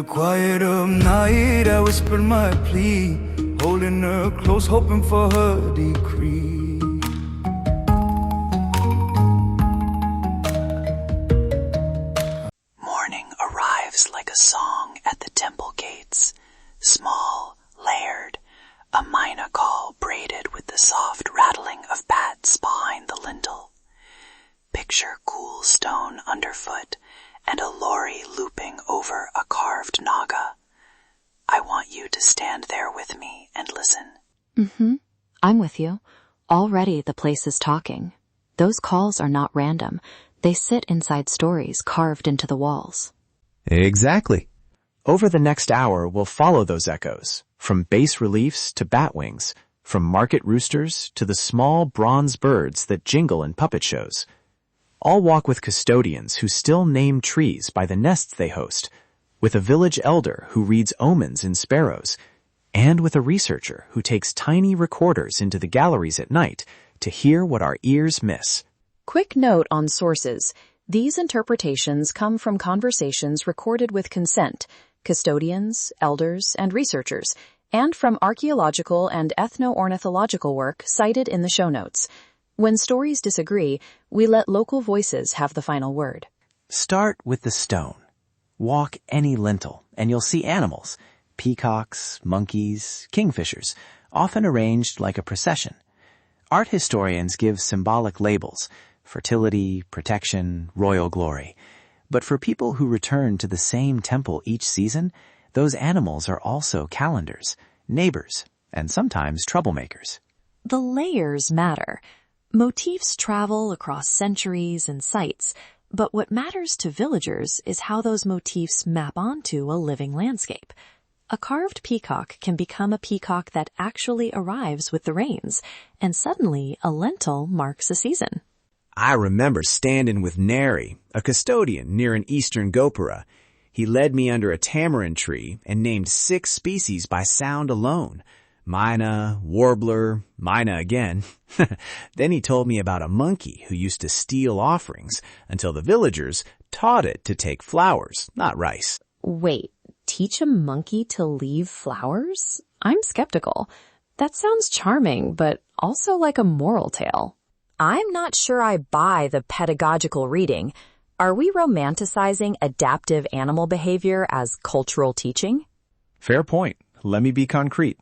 quiet of night, I whispered my plea, holding her close, hoping for her decree. Morning arrives like a song at the temple gates, small, layered, a mina call braided with the soft rattling of bats behind the lintel. Picture cool stone underfoot and a lorry looping over a carved naga. I want you to stand there with me and listen. I'm with you. Already the place is talking. Those calls are not random. They sit inside stories carved into the walls. Exactly. Over the next hour, we'll follow those echoes, from bas-reliefs to bat wings, from market roosters to the small bronze birds that jingle in puppet shows. I'll walk with custodians who still name trees by the nests they host, with a village elder who reads omens in sparrows, and with a researcher who takes tiny recorders into the galleries at night to hear what our ears miss. Quick note on sources. These interpretations come from conversations recorded with consent, custodians, elders, and researchers, and from archaeological and ethno-ornithological work cited in the show notes. When stories disagree, we let local voices have the final word. Start with the stone. Walk any lintel, and you'll see animals, peacocks, monkeys, kingfishers, often arranged like a procession. Art historians give symbolic labels: fertility, protection, royal glory. But for people who return to the same temple each season, those animals are also calendars, neighbors, and sometimes troublemakers. The layers matter. Motifs travel across centuries and sites, but what matters to villagers is how those motifs map onto a living landscape. A carved peacock can become a peacock that actually arrives with the rains, and suddenly a lentil marks a season. I remember standing with Neri, a custodian near an eastern gopura. He led me under a tamarind tree and named 6 species by sound alone. Mina, warbler, mina again. Then he told me about a monkey who used to steal offerings until the villagers taught it to take flowers, not rice. Wait, teach a monkey to leave flowers? I'm skeptical. That sounds charming, but also like a moral tale. I'm not sure I buy the pedagogical reading. Are we romanticizing adaptive animal behavior as cultural teaching? Fair point. Let me be concrete.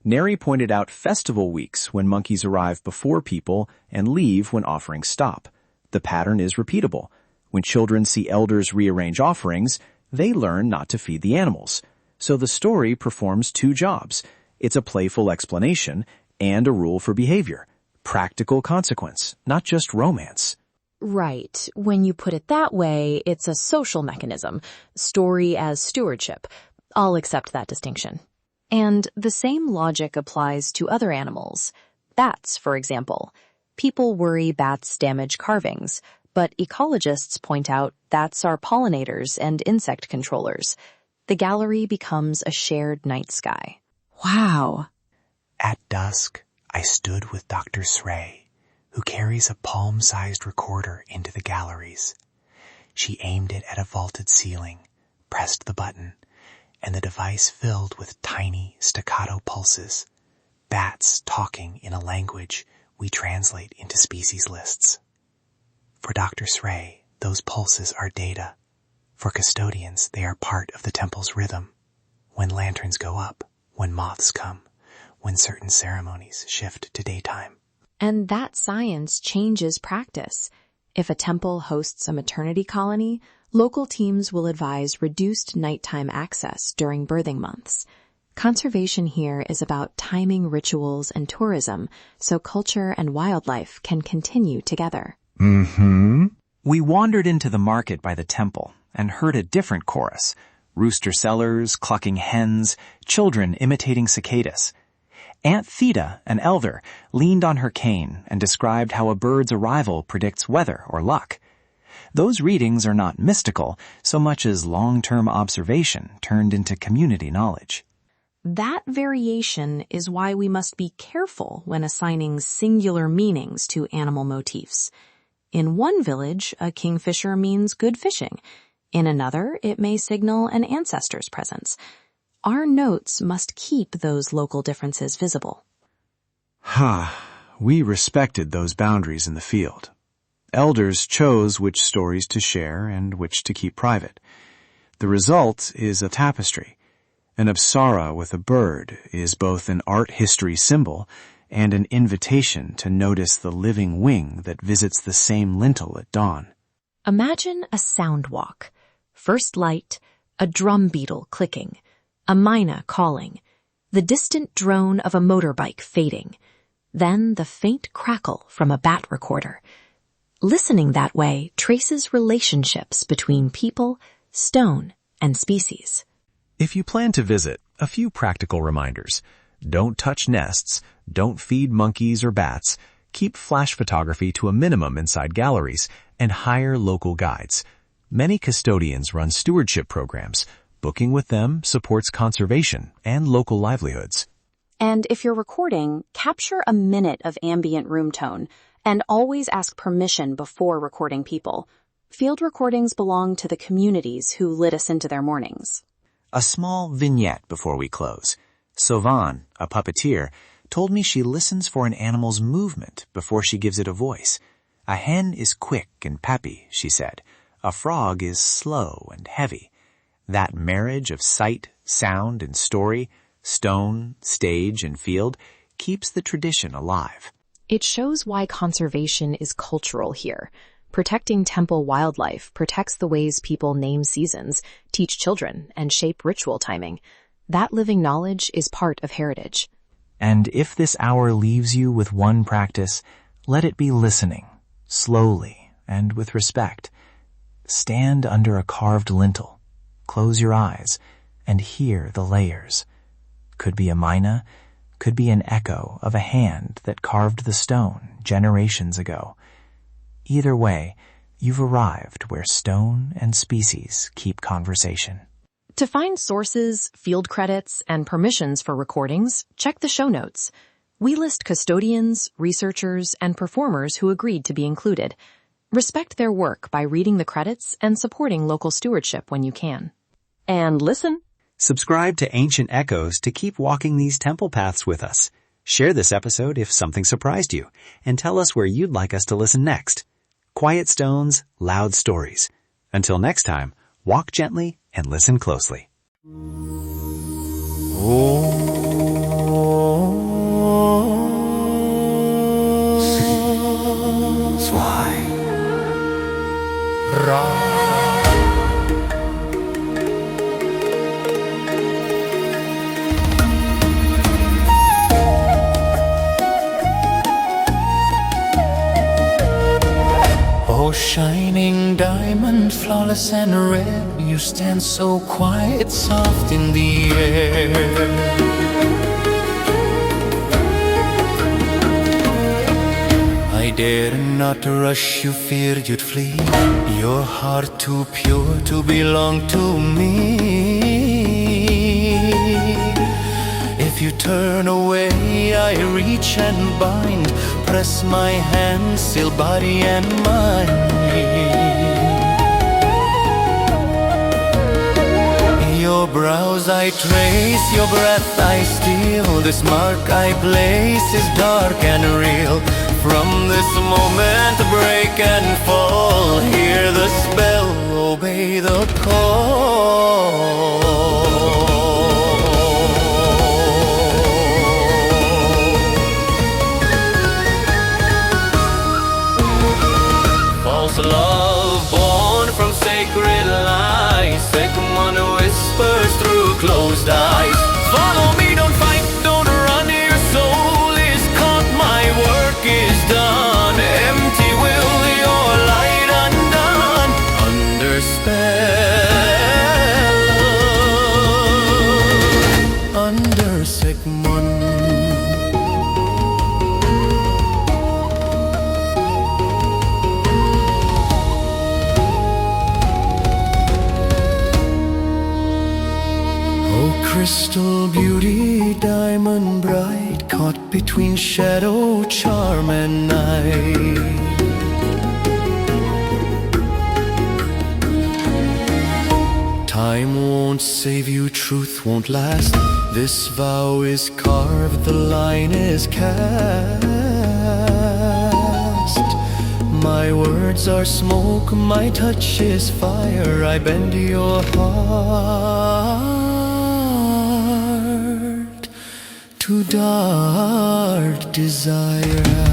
Neri pointed out festival weeks when monkeys arrive before people and leave when offerings stop. The pattern is repeatable. When children see elders rearrange offerings, they learn not to feed the animals. So the story performs 2 jobs. It's a playful explanation and a rule for behavior. Practical consequence, not just romance. Right. When you put it that way, it's a social mechanism. Story as stewardship. I'll accept that distinction. And the same logic applies to other animals. Bats, for example. People worry bats damage carvings, but ecologists point out bats are pollinators and insect controllers. The gallery becomes a shared night sky. Wow. At dusk, I stood with Dr. Sray, who carries a palm-sized recorder into the galleries. She aimed it at a vaulted ceiling, pressed the button, and the device filled with tiny staccato pulses, bats talking in a language we translate into species lists. For Dr. Sray, those pulses are data. For custodians, they are part of the temple's rhythm. When lanterns go up, when moths come, when certain ceremonies shift to daytime. And that science changes practice. If a temple hosts a maternity colony, local teams will advise reduced nighttime access during birthing months. Conservation here is about timing rituals and tourism so culture and wildlife can continue together. We wandered into the market by the temple and heard a different chorus. Rooster sellers, clucking hens, children imitating cicadas. Aunt Theda, an elder, leaned on her cane and described how a bird's arrival predicts weather or luck. Those readings are not mystical so much as long-term observation turned into community knowledge. That variation is why we must be careful when assigning singular meanings to animal motifs. In one village, a kingfisher means good fishing. In another, it may signal an ancestor's presence. Our notes must keep those local differences visible. We respected those boundaries in the field. Elders chose which stories to share and which to keep private. The result is a tapestry. An apsara with a bird is both an art history symbol and an invitation to notice the living wing that visits the same lintel at dawn. Imagine a sound walk. First light, a drum beetle clicking, a myna calling, the distant drone of a motorbike fading, then the faint crackle from a bat recorder. Listening that way traces relationships between people, stone, and species. If you plan to visit, a few practical reminders. Don't touch nests, don't feed monkeys or bats, keep flash photography to a minimum inside galleries, and hire local guides. Many custodians run stewardship programs. Booking with them supports conservation and local livelihoods. And if you're recording, capture a minute of ambient room tone, and always ask permission before recording people. Field recordings belong to the communities who lit us into their mornings. A small vignette before we close. Sovan, a puppeteer, told me she listens for an animal's movement before she gives it a voice. A hen is quick and peppy, she said. A frog is slow and heavy. That marriage of sight, sound, and story, stone, stage, and field, keeps the tradition alive. It shows why conservation is cultural here. Protecting temple wildlife protects the ways people name seasons, teach children, and shape ritual timing. That living knowledge is part of heritage. And if this hour leaves you with one practice, let it be listening, slowly and with respect. Stand under a carved lintel, close your eyes, and hear the layers. Could be a myna, could be an echo of a hand that carved the stone generations ago. Either way, you've arrived where stone and species keep conversation. To find sources, field credits, and permissions for recordings, check the show notes. We list custodians, researchers, and performers who agreed to be included. Respect their work by reading the credits and supporting local stewardship when you can. And listen. Subscribe to Ancient Echoes to keep walking these temple paths with us. Share this episode if something surprised you, and tell us where you'd like us to listen next. Quiet stones, loud stories. Until next time, walk gently and listen closely. Oh, shining diamond, flawless and red, you stand so quiet, soft in the air. I dared not to rush you, feared you'd flee. Your heart too pure to belong to me. If you turn away, I reach and bind, press my hand, still body and mind. Your brows I trace, your breath I steal. This mark I place is dark and real. From this moment break and fall, hear the spell, obey the call. False love born from sacred lies, second one whispers through closed eyes. Follow me, don't fight, don't run, your soul is caught, my work is done. Empty will, your light undone, under spell, under Sigmund. Crystal beauty, diamond bright, caught between shadow, charm and night. Time won't save you, truth won't last. This vow is carved, the line is cast. My words are smoke, my touch is fire. I bend your heart to dark desire.